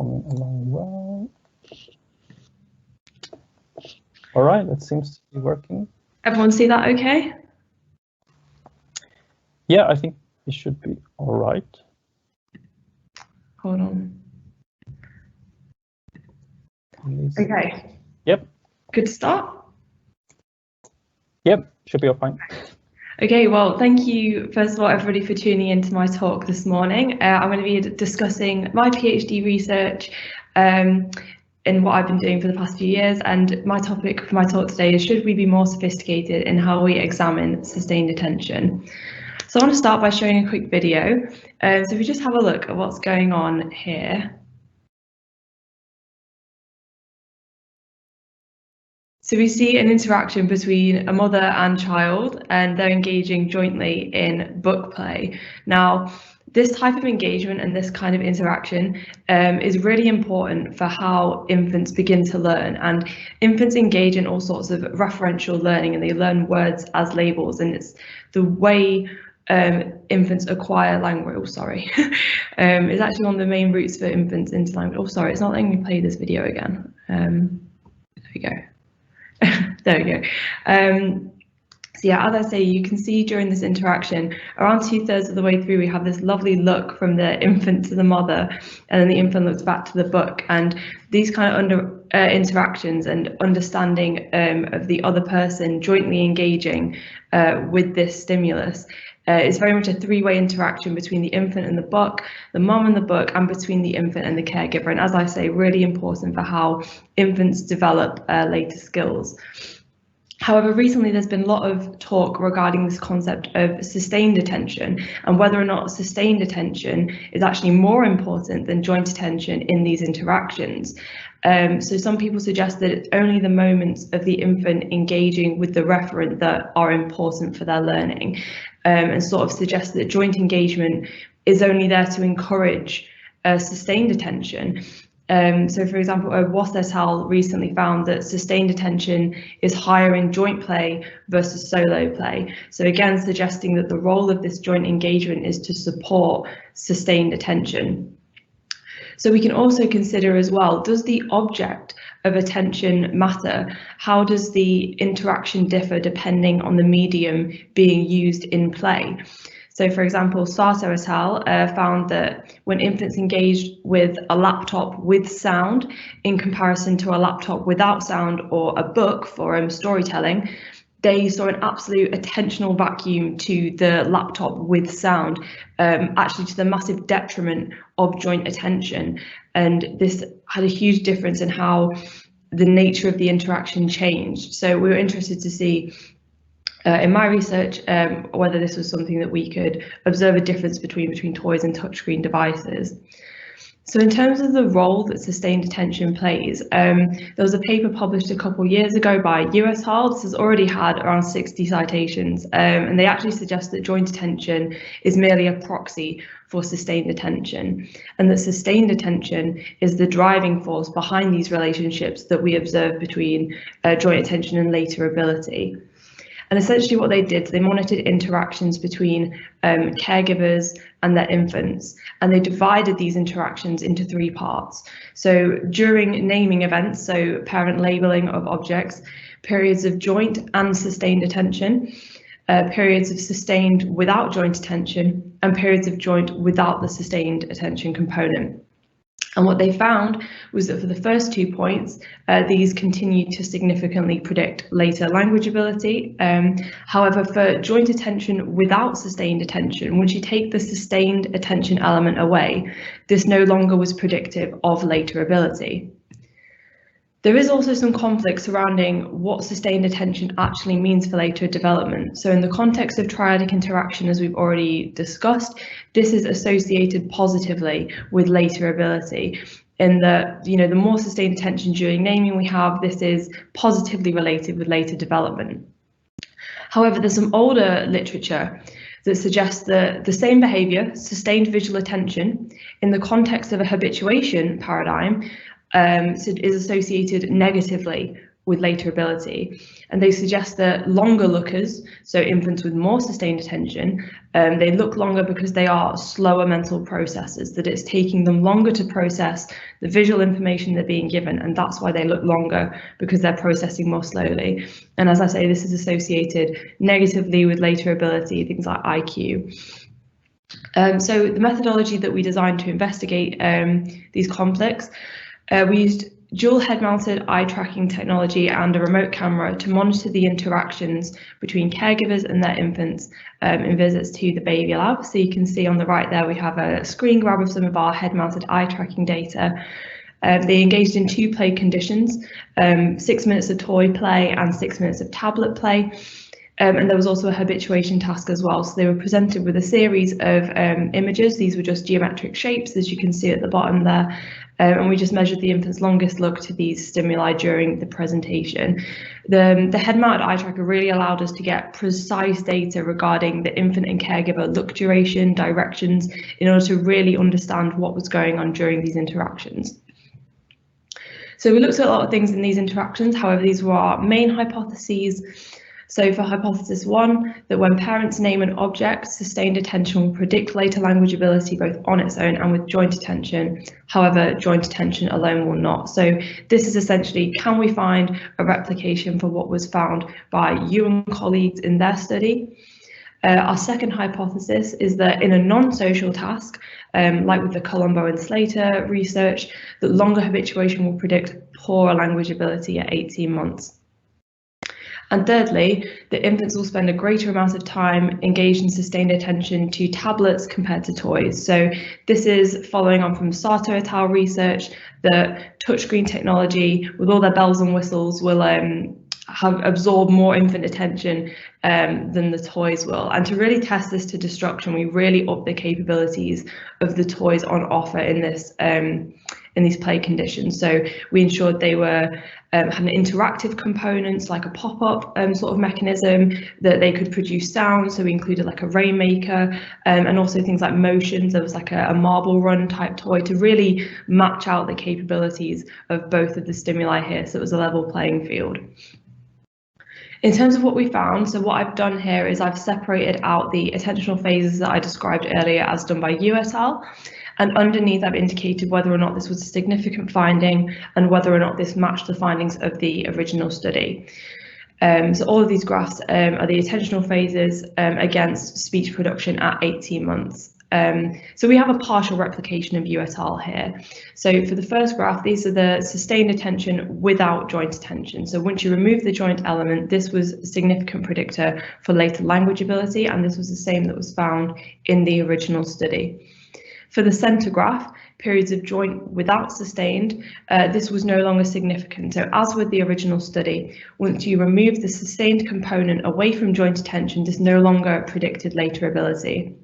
coming along well. All right, it seems to be working. Everyone see that okay? Yeah, I think it should be all right. Hold on. Okay. Yep. Good start. Yep, should be all fine. Okay, well, thank you, first of all, everybody, for tuning into my talk this morning. I'm going to be discussing my PhD research in what I've been doing for the past few years, and my topic for my talk today is, should we be more sophisticated in how we examine sustained attention? So I want to start by showing a quick video. So if we just have a look at what's going on here. So we see an interaction between a mother and child, and they're engaging jointly in book play. Now, this type of engagement and this kind of interaction is really important for how infants begin to learn. And infants engage in all sorts of referential learning, and they learn words as labels, and it's the way infants acquire language. Oh, sorry. It's actually one of the main routes for infants into language. Oh, sorry, it's not letting me play this video again. There we go. There we go. So yeah, as I say, you can see during this interaction, around 2/3 of the way through, we have this lovely look from the infant to the mother, and then the infant looks back to the book. And these kind of interactions and understanding of the other person jointly engaging with this stimulus is very much a three-way interaction between the infant and the book, the mum and the book, and between the infant and the caregiver. And as I say, really important for how infants develop later skills. However, recently there's been a lot of talk regarding this concept of sustained attention, and whether or not sustained attention is actually more important than joint attention in these interactions. So some people suggest that it's only the moments of the infant engaging with the referent that are important for their learning, and sort of suggest that joint engagement is only there to encourage sustained attention. So, for example, Wath et al. Recently found that sustained attention is higher in joint play versus solo play. So again, suggesting that the role of this joint engagement is to support sustained attention. So we can also consider as well, does the object of attention matter? How does the interaction differ depending on the medium being used in play? So, for example, Slater et al. Found that when infants engaged with a laptop with sound in comparison to a laptop without sound or a book for storytelling, they saw an absolute attentional vacuum to the laptop with sound, actually to the massive detriment of joint attention. And this had a huge difference in how the nature of the interaction changed. So we were interested to see in my research, whether this was something that we could observe a difference between toys and touchscreen devices. So in terms of the role that sustained attention plays, there was a paper published a couple years ago by et al. This has already had around 60 citations, and they actually suggest that joint attention is merely a proxy for sustained attention, and that sustained attention is the driving force behind these relationships that we observe between joint attention and later ability. And essentially what they did, they monitored interactions between caregivers and their infants, and they divided these interactions into 3 parts. So during naming events, so parent labeling of objects, periods of joint and sustained attention, periods of sustained without joint attention, and periods of joint without the sustained attention component. And what they found was that for the first 2 points, these continued to significantly predict later language ability. However, for joint attention without sustained attention, once you take the sustained attention element away, this no longer was predictive of later ability. There is also some conflict surrounding what sustained attention actually means for later development. So in the context of triadic interaction, as we've already discussed, this is associated positively with later ability. In that, the more sustained attention during naming we have, this is positively related with later development. However, there's some older literature that suggests that the same behavior, sustained visual attention, in the context of a habituation paradigm, is associated negatively with later ability, and they suggest that longer lookers, so infants with more sustained attention, they look longer because they are slower mental processors, that it's taking them longer to process the visual information they're being given, and that's why they look longer, because they're processing more slowly. And as I say, this is associated negatively with later ability, things like IQ. So the methodology that we designed to investigate these conflicts, we used dual head-mounted eye tracking technology and a remote camera to monitor the interactions between caregivers and their infants in visits to the baby lab. So you can see on the right there, we have a screen grab of some of our head-mounted eye tracking data. They engaged in 2 play conditions, 6 minutes of toy play and 6 minutes of tablet play. And there was also a habituation task as well. So they were presented with a series of images. These were just geometric shapes, as you can see at the bottom there. And we just measured the infant's longest look to these stimuli during the presentation. The head-mounted eye tracker really allowed us to get precise data regarding the infant and caregiver look duration, directions, in order to really understand what was going on during these interactions. So we looked at a lot of things in these interactions. However, these were our main hypotheses. So for hypothesis 1, that when parents name an object, sustained attention will predict later language ability both on its own and with joint attention. However, joint attention alone will not. So this is essentially, can we find a replication for what was found by you and colleagues in their study? Our second hypothesis is that in a non-social task, like with the Colombo and Slater research, that longer habituation will predict poorer language ability at 18 months. And thirdly, that infants will spend a greater amount of time engaged in sustained attention to tablets compared to toys. So this is following on from Slater et al. Research that touchscreen technology, with all their bells and whistles, will have absorbed more infant attention than the toys will. And to really test this to destruction, we really upped the capabilities of the toys on offer in this in these play conditions. So we ensured they were had interactive components like a pop-up sort of mechanism, that they could produce sound. So we included like a rainmaker and also things like motions. There was like a marble run type toy to really match out the capabilities of both of the stimuli here. So it was a level playing field. In terms of what we found, so what I've done here is I've separated out the attentional phases that I described earlier as done by you et al. And underneath I've indicated whether or not this was a significant finding and whether or not this matched the findings of the original study. So all of these graphs are the attentional phases against speech production at 18 months. So we have a partial replication of you et al. Here. So for the first graph, these are the sustained attention without joint attention. So once you remove the joint element, this was a significant predictor for later language ability, and this was the same that was found in the original study. For the center graph, periods of joint without sustained, this was no longer significant. So as with the original study, once you remove the sustained component away from joint attention, this no longer predicted later ability.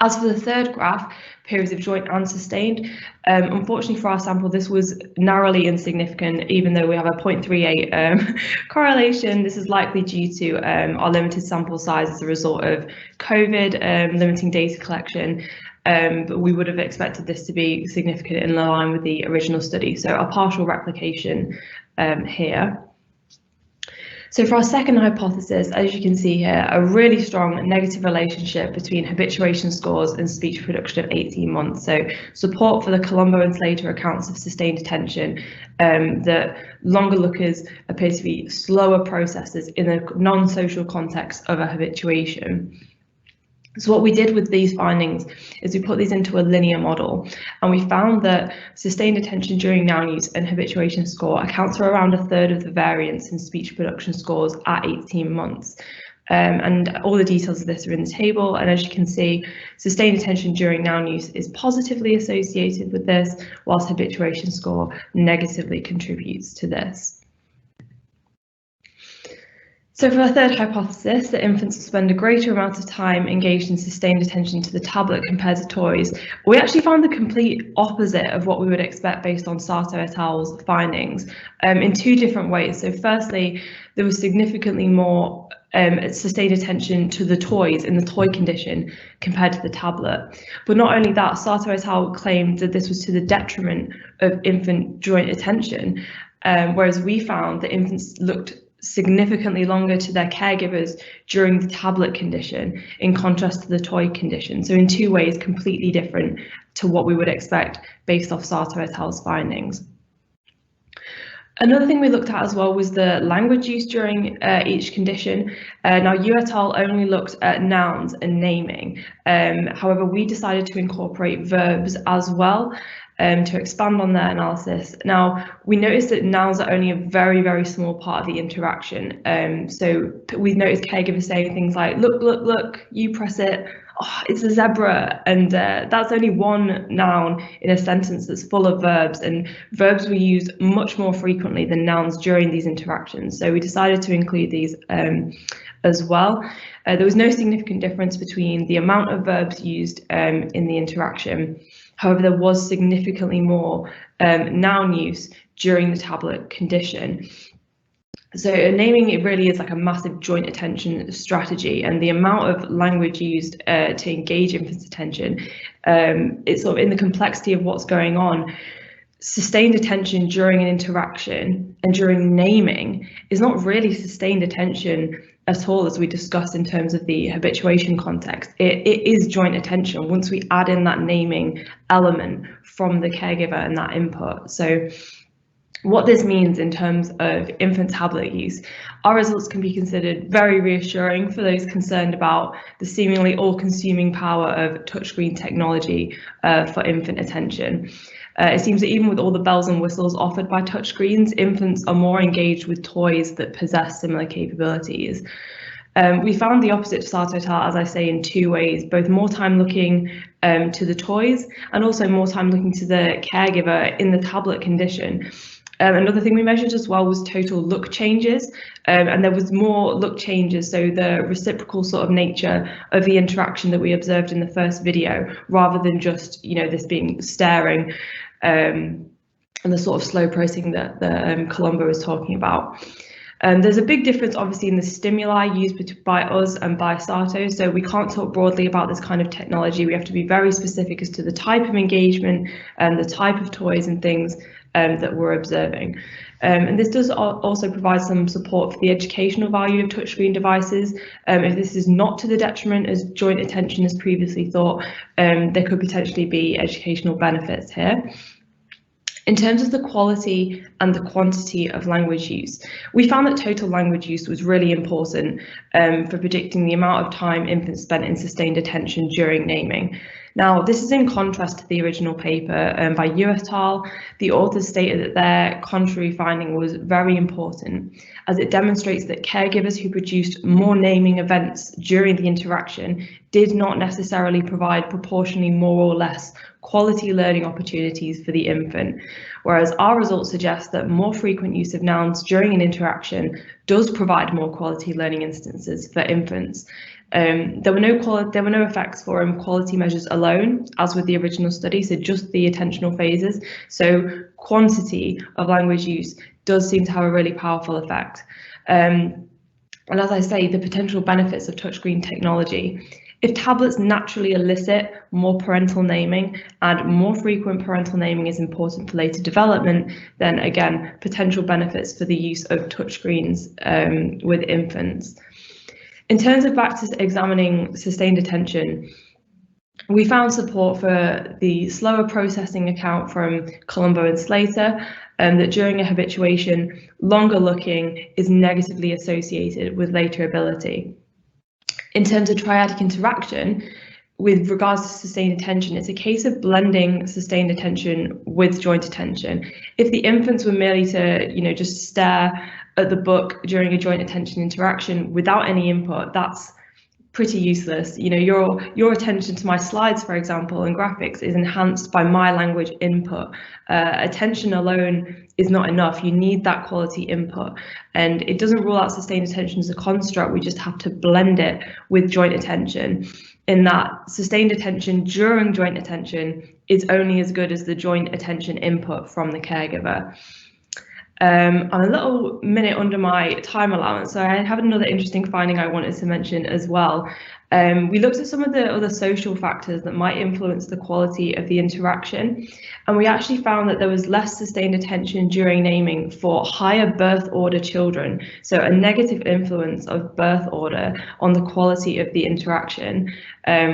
As for the third graph, periods of joint and sustained, unfortunately for our sample, this was narrowly insignificant, even though we have a 0.38 correlation. This is likely due to our limited sample size as a result of COVID limiting data collection. But we would have expected this to be significant in line with the original study. So a partial replication here. So for our second hypothesis, as you can see here, a really strong negative relationship between habituation scores and speech production at 18 months. So support for the Colombo and Slater accounts of sustained attention, that longer lookers appear to be slower processors in a non-social context of a habituation. So what we did with these findings is we put these into a linear model, and we found that sustained attention during noun use and habituation score accounts for around 1/3 of the variance in speech production scores at 18 months. And all the details of this are in the table, and as you can see, sustained attention during noun use is positively associated with this, whilst habituation score negatively contributes to this. So for our third hypothesis, that infants will spend a greater amount of time engaged in sustained attention to the tablet compared to toys, we actually found the complete opposite of what we would expect based on Slater et al.'s findings in 2 different ways. So firstly, there was significantly more sustained attention to the toys in the toy condition compared to the tablet. But not only that, Slater et al. Claimed that this was to the detriment of infant joint attention. whereas we found that infants looked significantly longer to their caregivers during the tablet condition in contrast to the toy condition. So in 2 ways, completely different to what we would expect based off Slater et al.'s findings. Another thing we looked at as well was the language use during each condition. Now, you et al. Only looked at nouns and naming. However, we decided to incorporate verbs as well to expand on their analysis. Now, we noticed that nouns are only a very, very small part of the interaction. So we noticed caregivers saying things like, look, look, look, you press it, oh, it's a zebra. And that's only one noun in a sentence that's full of verbs, and verbs were used much more frequently than nouns during these interactions. So we decided to include these as well. There was no significant difference between the amount of verbs used in the interaction. However, there was significantly more noun use during the tablet condition. So naming, it really is like a massive joint attention strategy, and the amount of language used to engage infants' attention, it's sort of in the complexity of what's going on. Sustained attention during an interaction and during naming is not really sustained attention at all, as we discussed in terms of the habituation context. It is joint attention once we add in that naming element from the caregiver and that input. So what this means in terms of infant tablet use, our results can be considered very reassuring for those concerned about the seemingly all-consuming power of touchscreen technology for infant attention. It seems that even with all the bells and whistles offered by touchscreens, infants are more engaged with toys that possess similar capabilities. We found the opposite to Slater et al., as I say, in 2 ways, both more time looking to the toys and also more time looking to the caregiver in the tablet condition. Another thing we measured as well was total look changes, and there was more look changes, so the reciprocal sort of nature of the interaction that we observed in the first video, rather than just, this being staring and the sort of slow processing that Colombo was talking about. There's a big difference, obviously, in the stimuli used by us and by Sato, so we can't talk broadly about this kind of technology. We have to be very specific as to the type of engagement and the type of toys and things that we're observing. And this does also provide some support for the educational value of touchscreen devices. If this is not to the detriment as joint attention as previously thought, there could potentially be educational benefits here. In terms of the quality and the quantity of language use, we found that total language use was really important for predicting the amount of time infants spent in sustained attention during naming. Now, this is in contrast to the original paper by you et al. The authors stated that their contrary finding was very important, as it demonstrates that caregivers who produced more naming events during the interaction did not necessarily provide proportionally more or less quality learning opportunities for the infant, whereas our results suggest that more frequent use of nouns during an interaction does provide more quality learning instances for infants. There were no effects for quality measures alone, as with the original study, so just the attentional phases. So quantity of language use does seem to have a really powerful effect. And as I say, the potential benefits of touchscreen technology. If tablets naturally elicit more parental naming and more frequent parental naming is important for later development, then again, potential benefits for the use of touchscreens with infants. In terms of back to examining sustained attention, we found support for the slower processing account from Colombo and Slater, that during a habituation, longer looking is negatively associated with later ability. In terms of triadic interaction, with regards to sustained attention, it's a case of blending sustained attention with joint attention. If the infants were merely to, just stare at the book during a joint attention interaction without any input, that's pretty useless. Your attention to my slides, for example, and graphics is enhanced by my language input. Attention alone is not enough. You need that quality input, and it doesn't rule out sustained attention as a construct. We just have to blend it with joint attention, in that sustained attention during joint attention is only as good as the joint attention input from the caregiver. I'm a little minute under my time allowance, so I have another interesting finding I wanted to mention as well. We looked at some of the other social factors that might influence the quality of the interaction, and we actually found that there was less sustained attention during naming for higher birth order children, so a negative influence of birth order on the quality of the interaction,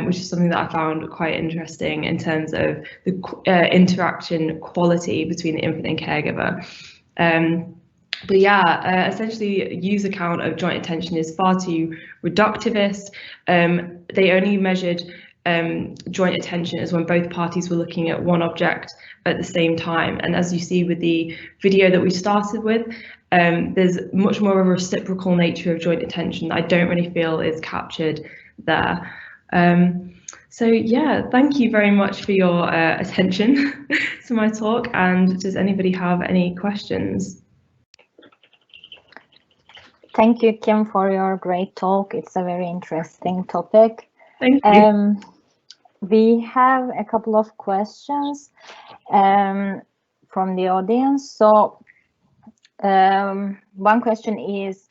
which is something that I found quite interesting in terms of the interaction quality between the infant and caregiver. But yeah, essentially, user count of joint attention is far too reductivist. They only measured joint attention as when both parties were looking at one object at the same time. And as you see with the video that we started with, there's much more of a reciprocal nature of joint attention that I don't really feel is captured there. So yeah, thank you very much for your attention to my talk. And does anybody have any questions? Thank you, Kim, for your great talk. It's a very interesting topic. Thank you. We have a couple of questions from the audience. So one question is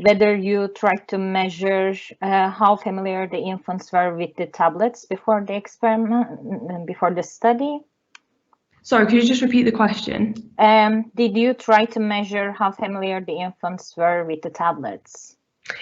whether you tried to measure how familiar the infants were with the tablets before the experiment, before the study. Sorry, could you just repeat the question? Did you try to measure how familiar the infants were with the tablets?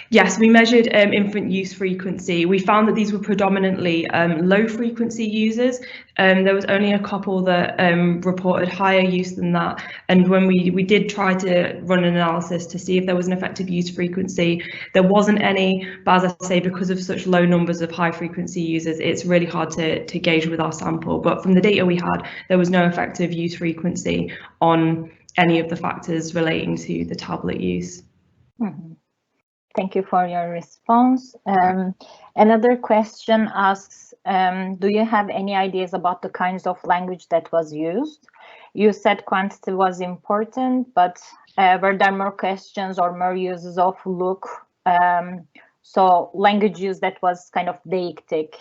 Yes, we measured infant use frequency. We found that these were predominantly low frequency users. There was only a couple that reported higher use than that. And when we did try to run an analysis to see if there was an effective use frequency, there wasn't any. But as I say, because of such low numbers of high frequency users, it's really hard to gauge with our sample. But from the data we had, there was no effective use frequency on any of the factors relating to the tablet use. Mm-hmm. Thank you for your response. Another question asks, do you have any ideas about the kinds of language that was used? You said quantity was important, but were there more questions or more uses of look? So language use that was kind of deictic.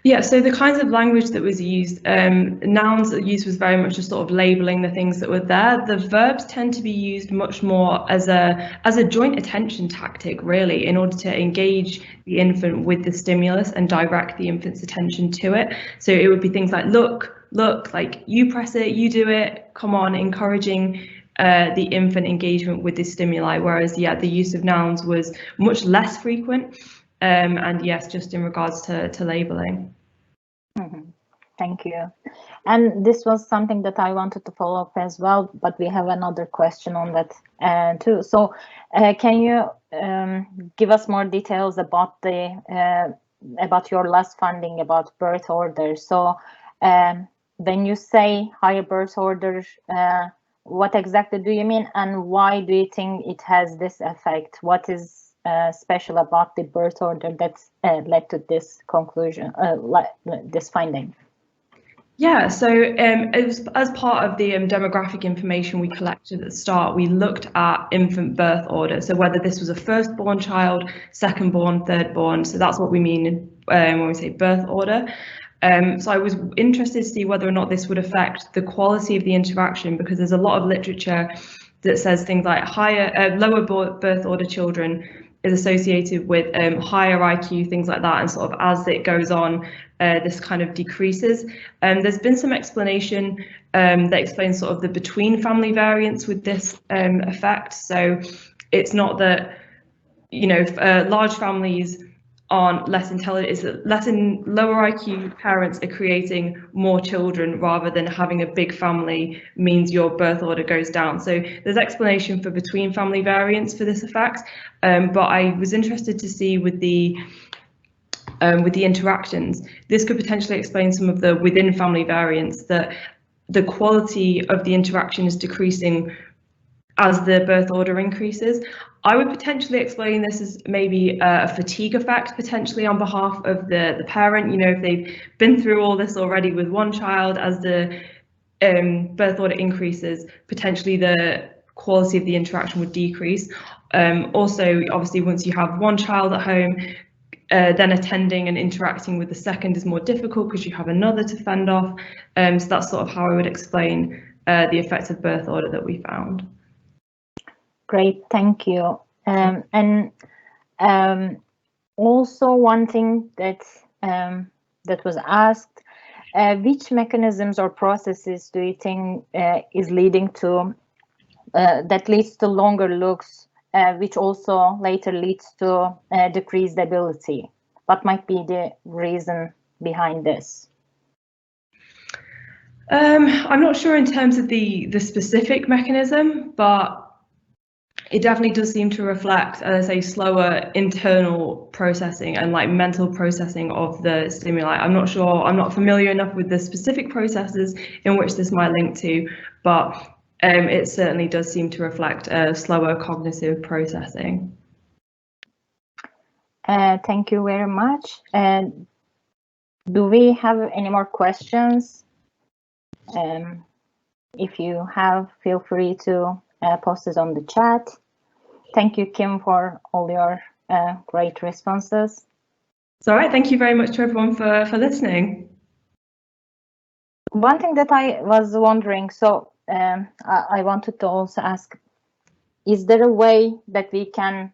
Yeah, so the kinds of language that was used, nouns use was very much just sort of labeling the things that were there. The verbs tend to be used much more as a joint attention tactic, really, in order to engage the infant with the stimulus and direct the infant's attention to it. So it would be things like look, like you press it, you do it, come on, encouraging the infant engagement with the stimuli. Whereas, yeah, the use of nouns was much less frequent. And yes, just in regards to labeling. Mm-hmm. Thank you. And this was something that I wanted to follow up as well, but we have another question on that too. So can you give us more details about about your last finding about birth order? So when you say higher birth order, what exactly do you mean, and why do you think it has this effect? What is special about the birth order that's led to this conclusion, this finding? Yeah, so it was as part of the demographic information we collected at the start, we looked at infant birth order. So whether this was a firstborn child, secondborn, thirdborn. So that's what we mean when we say birth order. So I was interested to see whether or not this would affect the quality of the interaction, because there's a lot of literature that says things like lower birth order children is associated with higher IQ, things like that, and sort of as it goes on, this kind of decreases. There's been some explanation that explains sort of the between family variance with this effect. So it's not that, you know, large families aren't less intelligent, is that lower IQ parents are creating more children rather than having a big family means your birth order goes down. So there's explanation for between family variance for this effect, but I was interested to see with the interactions, this could potentially explain some of the within family variance, that the quality of the interaction is decreasing as the birth order increases. I would potentially explain this as maybe a fatigue effect, potentially on behalf of the parent. You know, if they've been through all this already with one child, as the birth order increases, potentially the quality of the interaction would decrease. Also, obviously, once you have one child at home, then attending and interacting with the second is more difficult because you have another to fend off. So that's sort of how I would explain the effective birth order that we found. Great, thank you. Also, one thing that that was asked, which mechanisms or processes do you think is leading to that leads to longer looks, which also later leads to decreased ability? What might be the reason behind this? I'm not sure in terms of the specific mechanism, but it definitely does seem to reflect, as I say, slower internal processing and like mental processing of the stimuli. I'm not sure, I'm not familiar enough with the specific processes in which this might link to, but it certainly does seem to reflect a slower cognitive processing. Thank you very much. Do we have any more questions? If you have, feel free to post it on the chat. Thank you, Kim, for all your great responses. It's all right. Thank you very much to everyone for listening. One thing that I was wondering, so I wanted to also ask, is there a way that we can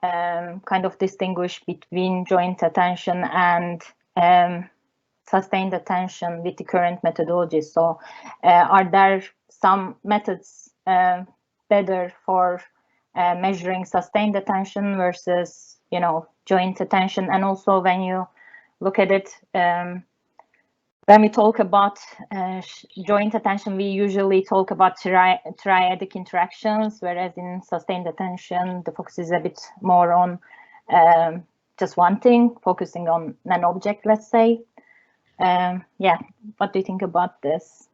kind of distinguish between joint attention and sustained attention with the current methodology? So are there some methods better for measuring sustained attention versus, you know, joint attention? And also when you look at it, when we talk about joint attention, we usually talk about triadic interactions, whereas in sustained attention, the focus is a bit more on just one thing, focusing on an object, let's say. Yeah, what do you think about this?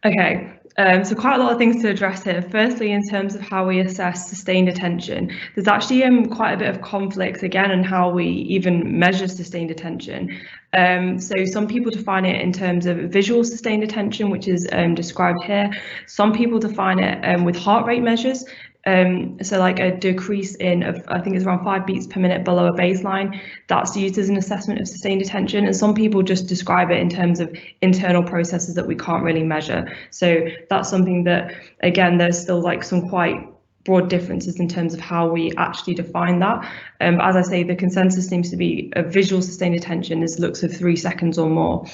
Okay, so quite a lot of things to address here. Firstly, in terms of how we assess sustained attention, there's actually quite a bit of conflict again in how we even measure sustained attention. So some people define it in terms of visual sustained attention, which is described here. Some people define it with heart rate measures. So like a decrease in, I think it's around 5 beats per minute below a baseline, that's used as an assessment of sustained attention. And some people just describe it in terms of internal processes that we can't really measure. So that's something that, again, there's still like some quite broad differences in terms of how we actually define that. But as I say, the consensus seems to be a visual sustained attention is looks of 3 seconds or more.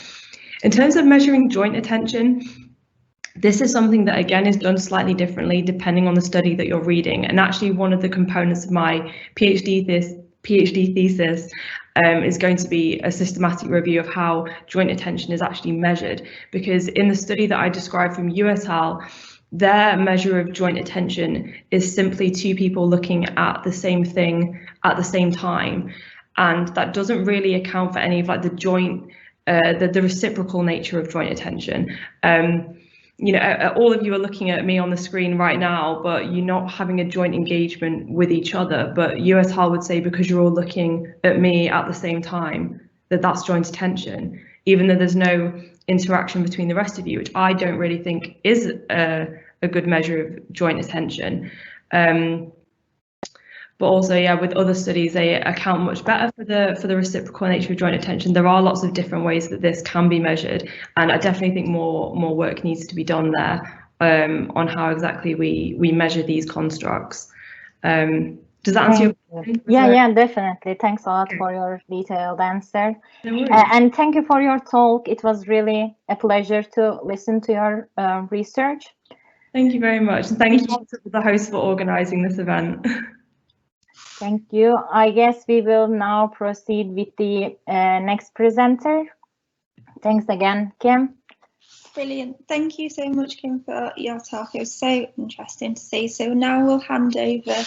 In terms of measuring joint attention, this is something that, again, is done slightly differently depending on the study that you're reading. And actually, one of the components of my PhD thesis is going to be a systematic review of how joint attention is actually measured. Because in the study that I described from US Al, their measure of joint attention is simply 2 people looking at the same thing at the same time. And that doesn't really account for any of like the joint, the reciprocal nature of joint attention. You know, all of you are looking at me on the screen right now, but you're not having a joint engagement with each other. But US Hal would say, because you're all looking at me at the same time, that's joint attention, even though there's no interaction between the rest of you, which I don't really think is a good measure of joint attention. But also, yeah, with other studies, they account much better for the reciprocal nature of joint attention. There are lots of different ways that this can be measured, and I definitely think more work needs to be done there on how exactly we measure these constructs. Does that answer your question? Yeah, definitely. Thanks a lot for your detailed answer. No worries. And thank you for your talk. It was really a pleasure to listen to your research. Thank you very much, and thank you to the host for organising this event. Thank you. I guess we will now proceed with the next presenter. Thanks again, Kim. Brilliant. Thank you so much, Kim, for your talk. It was so interesting to see. So now we'll hand over